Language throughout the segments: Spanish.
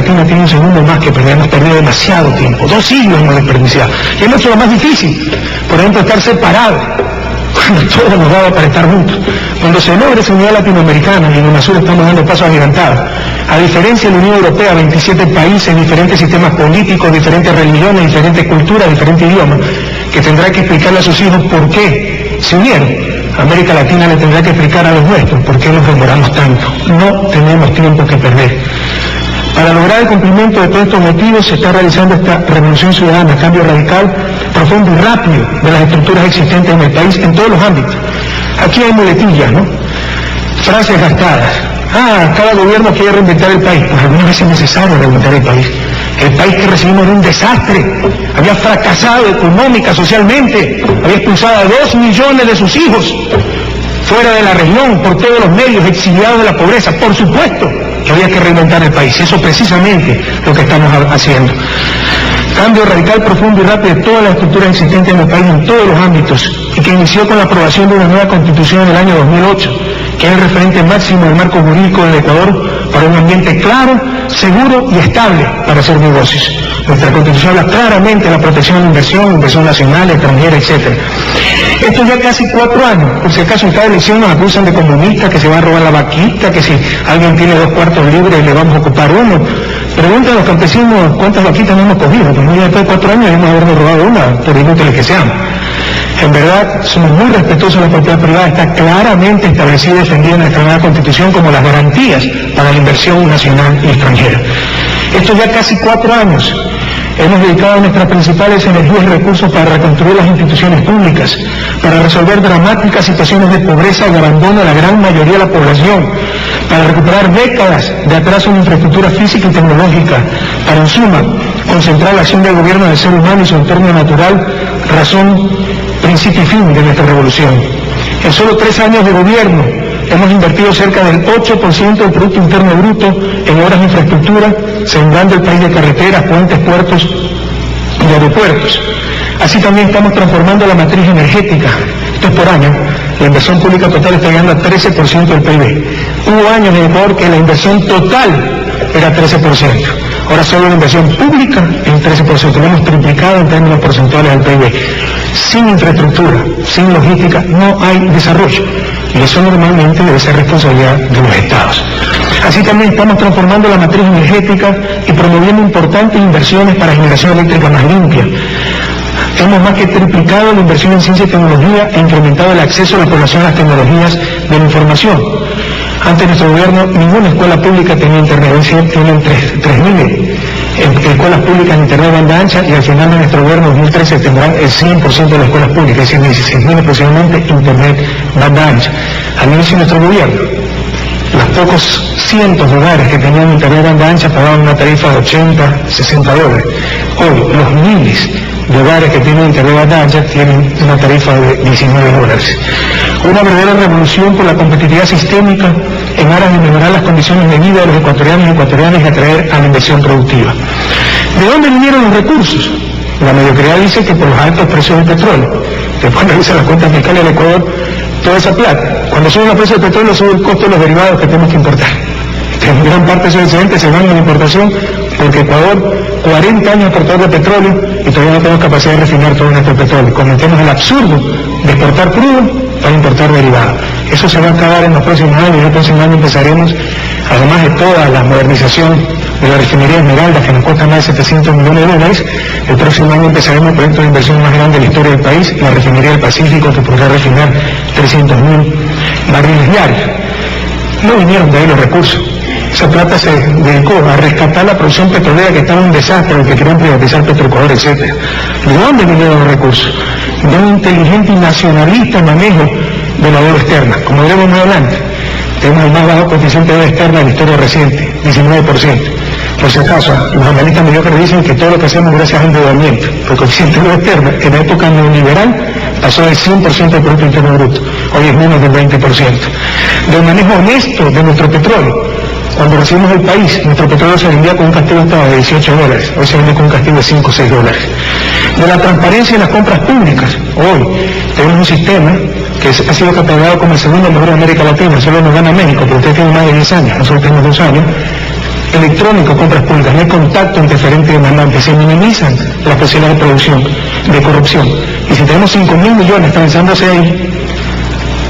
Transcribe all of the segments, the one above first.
Latina tiene un segundo más que perder. Hemos perdido demasiado tiempo, 2 siglos hemos desperdiciado. Y hemos hecho lo más difícil, por ejemplo, estar separados, cuando todo nos daba para estar juntos. Cuando se logra esa unidad latinoamericana, y en UNASUR estamos dando pasos agigantados, a diferencia de la Unión Europea, 27 países, diferentes sistemas políticos, diferentes religiones, diferentes culturas, diferentes idiomas, que tendrá que explicarle a sus hijos por qué se unieron. América Latina le tendrá que explicar a los nuestros por qué nos demoramos tanto. No tenemos tiempo que perder. Para lograr el cumplimiento de todos estos motivos se está realizando esta revolución ciudadana, cambio radical, profundo y rápido de las estructuras existentes en el país en todos los ámbitos. Aquí hay muletillas, ¿no? Frases gastadas. Cada gobierno quiere reinventar el país. Pues algunas veces es necesario reinventar el país. El país que recibimos era un desastre, había fracasado económica, socialmente, había expulsado a 2 millones de sus hijos fuera de la región, por todos los medios, exiliados de la pobreza. Por supuesto que había que reinventar el país, eso precisamente lo que estamos haciendo. Cambio radical, profundo y rápido de todas las estructuras existentes en el país en todos los ámbitos, y que inició con la aprobación de una nueva constitución en el año 2008, que es el referente máximo del marco jurídico del Ecuador para un ambiente claro, seguro y estable para hacer negocios. Nuestra constitución habla claramente de la protección de la inversión nacional, extranjera, etc. Esto ya casi 4 años, por si acaso en cada elección nos acusan de comunistas, que se va a robar la vaquita, que si alguien tiene 2 cuartos libres le vamos a ocupar uno. Pregunta a los campesinos cuántas vaquitas no hemos cogido, pues ya después de 4 años debemos habernos robado una, por inútiles que sean. En verdad, somos muy respetuosos de la propiedad privada, está claramente establecida y defendida en nuestra nueva Constitución como las garantías para la inversión nacional y extranjera. Esto ya casi 4 años. Hemos dedicado nuestras principales energías y recursos para reconstruir las instituciones públicas, para resolver dramáticas situaciones de pobreza y abandono de la gran mayoría de la población, para recuperar décadas de atraso en infraestructura física y tecnológica, para en suma concentrar la acción del gobierno en el ser humano y su entorno natural, razón, principio y fin de nuestra revolución. En solo 3 años de gobierno hemos invertido cerca del 8% del Producto Interno Bruto en obras de infraestructura, sembrando el país de carreteras, puentes, puertos y aeropuertos. Así también estamos transformando la matriz energética. Esto es por año. La inversión pública total está llegando a 13% del PIB. Hubo años en Ecuador que la inversión total era 13%. Ahora solo la inversión pública es 13%. Lo hemos triplicado en términos porcentuales del PIB. Sin infraestructura, sin logística, no hay desarrollo. Y eso normalmente debe ser responsabilidad de los estados. Así también estamos transformando la matriz energética y promoviendo importantes inversiones para generación eléctrica más limpia. Hemos más que triplicado la inversión en ciencia y tecnología e incrementado el acceso de la población a las tecnologías de la información. Antes de nuestro gobierno, ninguna escuela pública tenía internet. Hoy tienen 3.000 escuelas públicas en internet de banda ancha, y al final de nuestro gobierno, 2013, tendrán el 100% de las escuelas públicas, es decir, 16.000 aproximadamente internet banda ancha. Al inicio de nuestro gobierno, los pocos cientos de hogares que tenían internet banda ancha pagaban una tarifa de $80, $60. Hoy, los miles de hogares que tienen internet banda ancha tienen una tarifa de $19. Una verdadera revolución por la competitividad sistémica en aras de mejorar las condiciones de vida de los ecuatorianos y ecuatorianas y atraer a la inversión productiva. ¿De dónde vinieron los recursos? La mediocridad dice que por los altos precios del petróleo. Después revisa las cuentas fiscales del Ecuador, toda esa plata. Cuando sube el precio del petróleo, sube el costo de los derivados que tenemos que importar. En gran parte de esos excedentes se van en la importación, porque Ecuador, 40 años exportador de petróleo, y todavía no tenemos capacidad de refinar todo nuestro petróleo. Cometemos el absurdo de exportar crudo para importar derivados. Eso se va a acabar en los próximos años. El próximo año empezaremos, además de toda la modernización de la refinería Esmeralda, que nos cuesta más de $700 millones, el próximo año empezaremos el proyecto de inversión más grande de la historia del país, la refinería del Pacífico, que podrá refinar 300.000 barriles diarios. No vinieron de ahí los recursos. Esa plata se dedicó a rescatar la producción petrolera, que estaba en un desastre, que querían privatizar Petroecuador, etc. ¿De dónde vinieron los recursos? De un inteligente y nacionalista manejo de la deuda externa. Como veremos más adelante, tenemos el más bajo coeficiente de deuda externa de la historia reciente, 19%. Por si acaso, los analistas mediocres dicen que todo lo que hacemos es gracias al endeudamiento. El coeficiente de deuda externa, en la época neoliberal, pasó del 100% del Producto Interno Bruto. Hoy es menos del 20%. Del manejo honesto de nuestro petróleo. Cuando recibimos el país, nuestro petróleo se vendía con un castigo estaba de $18, hoy se vende con un castigo de $5 o $6. De la transparencia en las compras públicas, hoy tenemos un sistema que ha sido catalogado como el segundo mejor de América Latina, solo nos gana México, pero usted tiene más de 10 años, nosotros tenemos 2 años, electrónico, compras públicas, no hay contacto entre oferente y demandante, se minimizan las posibilidades de producción, de corrupción. Y si tenemos 5.000 millones pensándose ahí,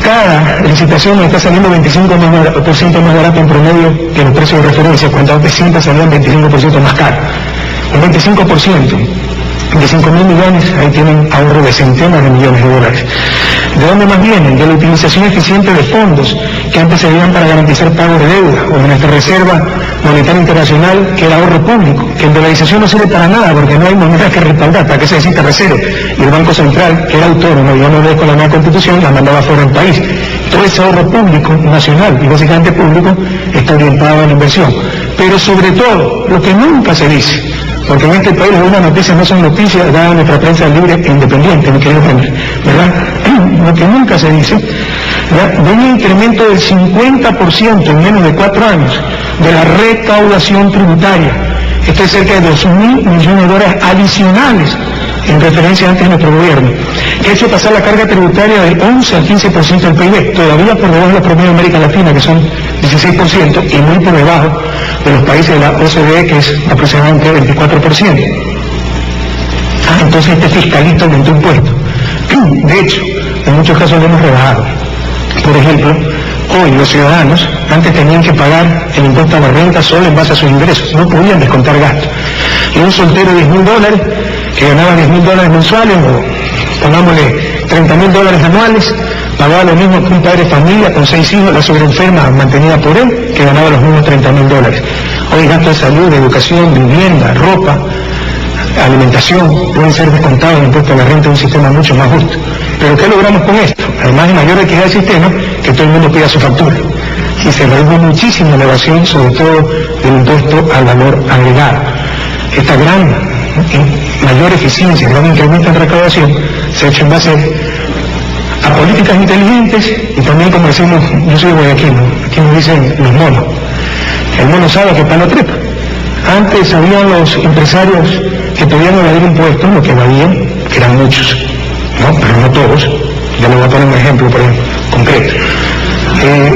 cada licitación nos está saliendo 25% más barato en promedio que los precios de referencia, cuando antes siempre salían 25% más caro. Un 25% de 5.000 millones, ahí tienen ahorro de centenas de millones de dólares. ¿De dónde más vienen? De la utilización eficiente de fondos que antes se dieron para garantizar pago de deuda, o de nuestra Reserva Monetaria Internacional, que era ahorro público, que en dolarización no sirve para nada, porque no hay monedas que respaldar, ¿para qué se necesita reserva? Y el Banco Central, que era autónomo, ya no ve con la nueva Constitución, la mandaba fuera del país. Todo ese ahorro público, nacional y básicamente público, está orientado a la inversión. Pero sobre todo, lo que nunca se dice, porque en este país las buenas noticias no son noticias dadas a nuestra prensa libre e independiente, mi querido Henry, ¿verdad? Lo que nunca se dice, de un incremento del 50% en menos de 4 años de la recaudación tributaria. Esto es cerca de 2.000 millones de dólares adicionales en referencia antes de nuestro gobierno, que ha hecho pasar la carga tributaria del 11 al 15% del PIB, todavía por debajo de los promedios de América Latina, que son 16%, y muy por debajo de los países de la OCDE, que es aproximadamente 24%. Entonces este fiscalista aumentó impuestos. De hecho, en muchos casos lo hemos rebajado. Por ejemplo, hoy los ciudadanos antes tenían que pagar el impuesto a la renta solo en base a sus ingresos, no podían descontar gastos. Y un soltero de $10.000, que ganaba $10.000 mensuales, o pongámosle $30.000 anuales, pagaba lo mismo que un padre de familia con 6 hijos, la sobreenferma mantenida por él, que ganaba los mismos $30.000. Hoy gastos de salud, de educación, vivienda, ropa, alimentación, pueden ser descontados en impuesto a la renta de un sistema mucho más justo. ¿Pero qué logramos con esto? Además de mayor equidad del sistema, que todo el mundo pida su factura. Y se redujo muchísimo la evasión, sobre todo del impuesto al valor agregado. Esta gran mayor eficiencia, gran incremento en recaudación, se ha hecho en base a políticas inteligentes y también, como decimos, yo soy de Guayaquil, aquí nos dicen los monos. El mono sabe que palo trepa. Antes sabían los empresarios que podían evadir impuestos, lo que evadían, que eran muchos, ¿no? Pero no todos. Ya les voy a poner un ejemplo, por ejemplo, concreto.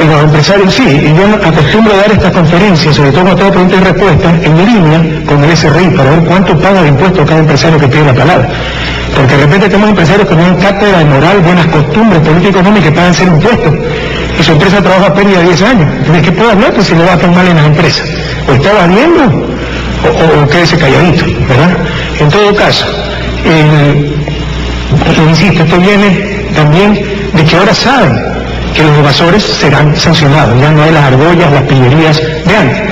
Los empresarios sí, y yo acostumbro a dar estas conferencias, sobre todo cuando tengo preguntas y respuestas, en línea con el SRI, para ver cuánto paga de impuestos cada empresario que pide la palabra. Porque de repente tenemos empresarios que no dan cátedra de moral, buenas costumbres, política económica, que pagan ser impuestos. Y su empresa trabaja a pérdida de 10 años. ¿De qué puedo hablar? Pues si le va tan mal en las empresas. O está evadiendo, o quédese calladito, ¿verdad? En todo caso, insisto, esto viene también de que ahora saben que los evasores serán sancionados, ya no hay las argollas, las pillerías de antes.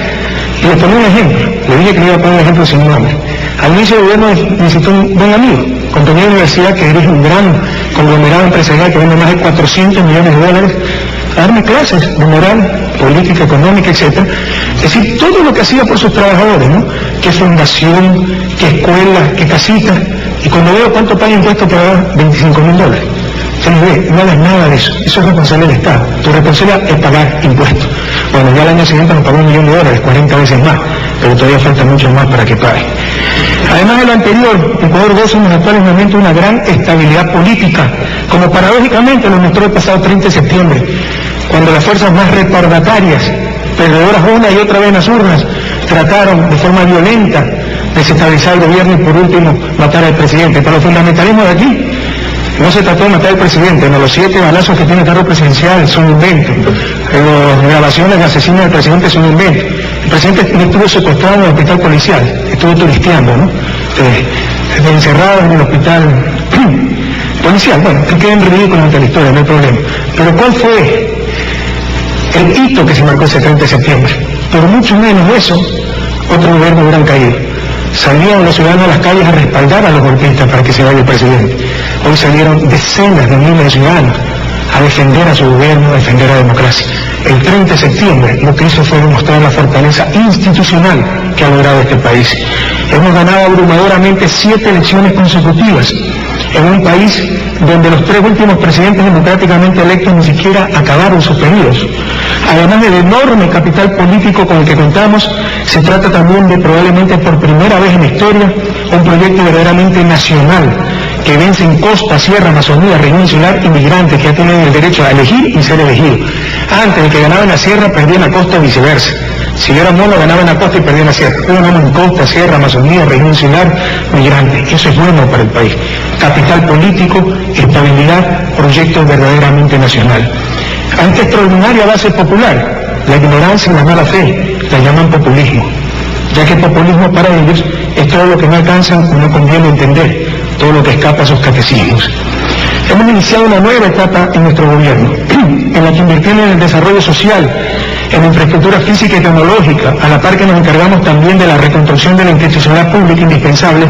Y les pongo un ejemplo, le dije que le iba a poner un ejemplo sin nombre. Al inicio del gobierno necesitó un buen amigo, compañero de universidad que dirige un gran conglomerado empresarial que vende más de $400 millones, a darme clases de moral, política, económica, etc. Es decir, todo lo que hacía por sus trabajadores, ¿no? Qué fundación, qué escuela, qué casita. Y cuando veo cuánto paga impuestos, paga $25.000. No hagas nada de eso, eso es responsabilidad del Estado. Tu responsabilidad es pagar impuestos. Bueno, ya el año siguiente nos pagó $1 millón, 40 veces más, pero todavía falta mucho más para que pague. Además de lo anterior, Ecuador goza en los actuales momentos de una gran estabilidad política, como paradójicamente lo mostró el pasado 30 de septiembre, cuando las fuerzas más retardatarias, perdedoras una y otra vez en las urnas, trataron de forma violenta de desestabilizar el gobierno y por último matar al presidente. Para los fundamentalismos de aquí, no se trató de matar al presidente, no, los 7 balazos que tiene el carro presidencial son inventos, las grabaciones de asesinos del presidente son inventos. El presidente no estuvo secuestrado en el hospital policial, estuvo turisteando, ¿no? Encerrado en el hospital policial. Bueno, que queden ridículos ante la historia, no hay problema. Pero ¿cuál fue el hito que se marcó ese 30 de septiembre? Por mucho menos eso, otro gobierno hubieran caído. Salían los ciudadanos a las calles a respaldar a los golpistas para que se vaya el presidente. Hoy salieron decenas de miles de ciudadanos a defender a su gobierno, a defender a la democracia. El 30 de septiembre lo que hizo fue demostrar la fortaleza institucional que ha logrado este país. Hemos ganado abrumadoramente 7 elecciones consecutivas en un país donde los 3 últimos presidentes democráticamente electos ni siquiera acabaron sus periodos. Además del enorme capital político con el que contamos, se trata también de probablemente por primera vez en la historia un proyecto verdaderamente nacional que vence en costa, sierra, Amazonía, región insular, inmigrantes que ya tienen el derecho a elegir y ser elegidos. Antes, el que ganaba en la sierra perdía en la costa o viceversa. Si yo era mono, ganaba en la costa y perdía en la sierra. Hoy ganamos en costa, sierra, Amazonía, región insular, migrante. Eso es bueno para el país. Capital político, estabilidad, proyecto verdaderamente nacional. Ante extraordinaria base popular, la ignorancia y la mala fe la llaman populismo, ya que populismo para ellos es todo lo que no alcanzan o no conviene entender, todo lo que escapa a sus catecismos. Hemos iniciado una nueva etapa en nuestro gobierno, en la que invertimos en el desarrollo social, en infraestructura física y tecnológica, a la par que nos encargamos también de la reconstrucción de la institucionalidad pública indispensable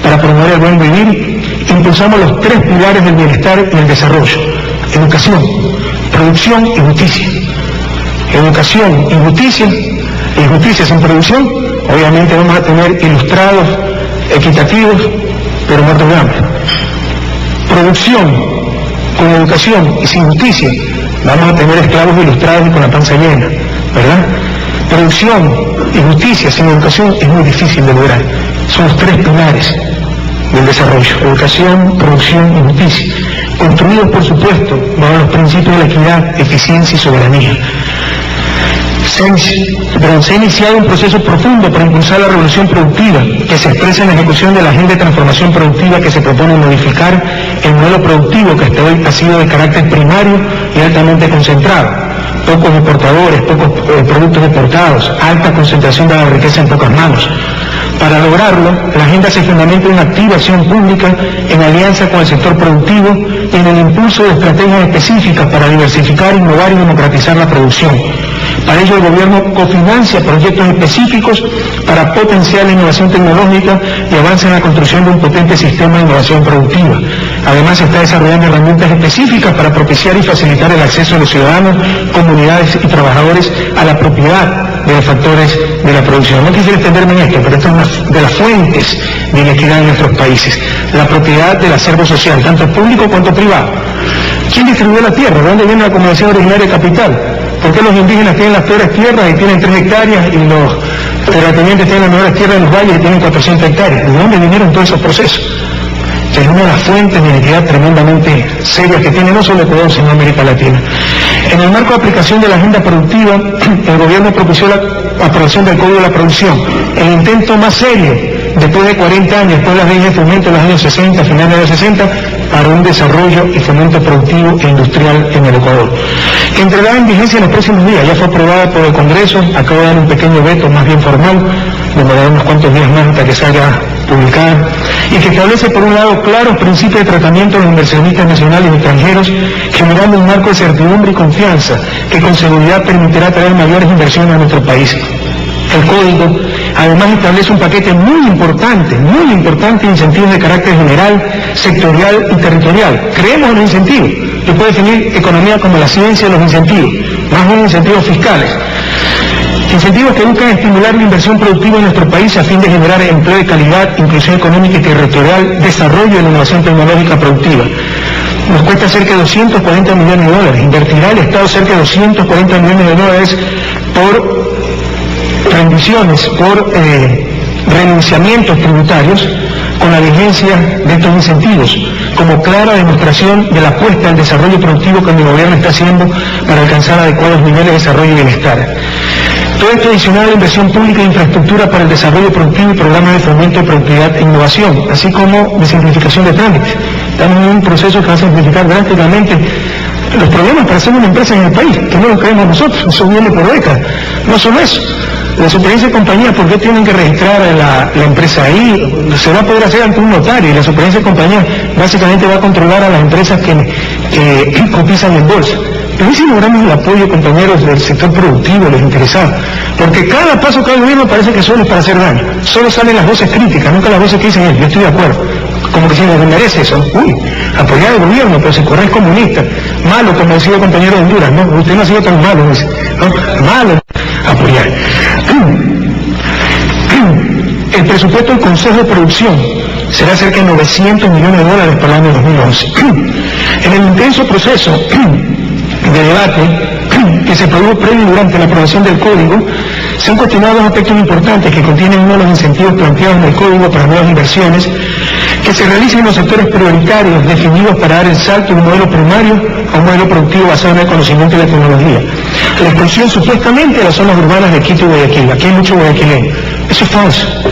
para promover el buen vivir. Impulsamos los 3 pilares del bienestar y el desarrollo: educación, producción y justicia. Educación y justicia sin producción, obviamente vamos a tener ilustrados, equitativos, pero muertos de hambre. Producción con educación y sin justicia, vamos a tener esclavos ilustrados y con la panza llena, ¿verdad? Producción y justicia sin educación es muy difícil de lograr. Son los 3 pilares del desarrollo: educación, producción y justicia, construidos por supuesto bajo los principios de la equidad, eficiencia y soberanía. Se ha iniciado un proceso profundo para impulsar la revolución productiva que se expresa en la ejecución de la agenda de transformación productiva que se propone modificar el modelo productivo que hasta hoy ha sido de carácter primario y altamente concentrado. Pocos exportadores, pocos productos exportados, alta concentración de la riqueza en pocas manos. Para lograrlo, la agenda se fundamenta en una activa acción pública en alianza con el sector productivo y en el impulso de estrategias específicas para diversificar, innovar y democratizar la producción. Para ello, el gobierno cofinancia proyectos específicos para potenciar la innovación tecnológica y avanza en la construcción de un potente sistema de innovación productiva. Además, se está desarrollando herramientas específicas para propiciar y facilitar el acceso de los ciudadanos, comunidades y trabajadores a la propiedad de los factores de la producción. No quisiera extenderme en esto, pero esto es una de las fuentes de inequidad en nuestros países. La propiedad del acervo social, tanto público cuanto privado. ¿Quién distribuyó la tierra? ¿De dónde viene la acumulación originaria de capital? ¿Por qué los indígenas tienen las peores tierras y tienen 3 hectáreas y los terratenientes tienen las mejores tierras de los valles y tienen 400 hectáreas? ¿De dónde vinieron todos esos procesos? Es una de las fuentes de inequidad tremendamente serias que tiene no solo Ecuador, sino América Latina. En el marco de aplicación de la agenda productiva, el gobierno propuso la aprobación del Código de la Producción, el intento más serio, después de 40 años, después de las leyes de fomento de los años 60, finales de los 60, para un desarrollo y fomento productivo e industrial en el Ecuador, que entrará en vigencia en los próximos días. Ya fue aprobada por el Congreso, acaba de dar un pequeño veto más bien formal, demorará unos cuantos días más hasta que salga publicada, y que establece por un lado claros principios de tratamiento de los inversionistas nacionales y extranjeros, generando un marco de certidumbre y confianza que con seguridad permitirá traer mayores inversiones a nuestro país. El Código además establece un paquete muy importante de incentivos de carácter general, sectorial y territorial. Creemos en los incentivos. Yo puedo definir economía como la ciencia de los incentivos, más bien incentivos fiscales. Incentivos que buscan estimular la inversión productiva en nuestro país a fin de generar empleo de calidad, inclusión económica y territorial, desarrollo de la innovación tecnológica productiva. Nos cuesta cerca de 240 millones de dólares. Invertirá el Estado cerca de 240 millones de dólares por rendiciones, por renunciamientos tributarios con la vigencia de estos incentivos, como clara demostración de la apuesta al desarrollo productivo que el gobierno está haciendo para alcanzar adecuados niveles de desarrollo y bienestar. Todo esto adicional a la inversión pública e infraestructura para el desarrollo productivo y programas de fomento de productividad e innovación, así como de simplificación de trámites. Estamos en un proceso que va a simplificar drásticamente los problemas para hacer una empresa en el país, que no lo creemos nosotros, eso viene por décadas. No solo eso, la superintendencia de compañías, ¿por qué tienen que registrar la empresa ahí? Se va a poder hacer ante un notario, y la superintendencia de compañías básicamente va a controlar a las empresas que cotizan en bolsa. Pero si logramos el apoyo, compañeros, del sector productivo, los interesados, porque cada paso que da el gobierno parece que solo es para hacer daño, solo salen las voces críticas, nunca las voces que dicen, yo estoy de acuerdo, como que se les merece eso, apoyar al gobierno, pero si corre es comunista, malo, como decía el compañero de Honduras, no, usted no ha sido tan malo, dice, ¿no? Malo, apoyar. El presupuesto del Consejo de Producción será cerca de 900 millones de dólares para el año 2011. En el intenso proceso de debate que se produjo previo y durante la aprobación del Código, se han cuestionado dos aspectos importantes que contienen uno de los incentivos planteados en el Código para nuevas inversiones que se realicen en los sectores prioritarios definidos para dar el salto de un modelo primario a un modelo productivo basado en el conocimiento y la tecnología. la expulsión supuestamente a las zonas urbanas de Quito y Guayaquil. Aquí hay mucho guayaquileño. Eso es falso.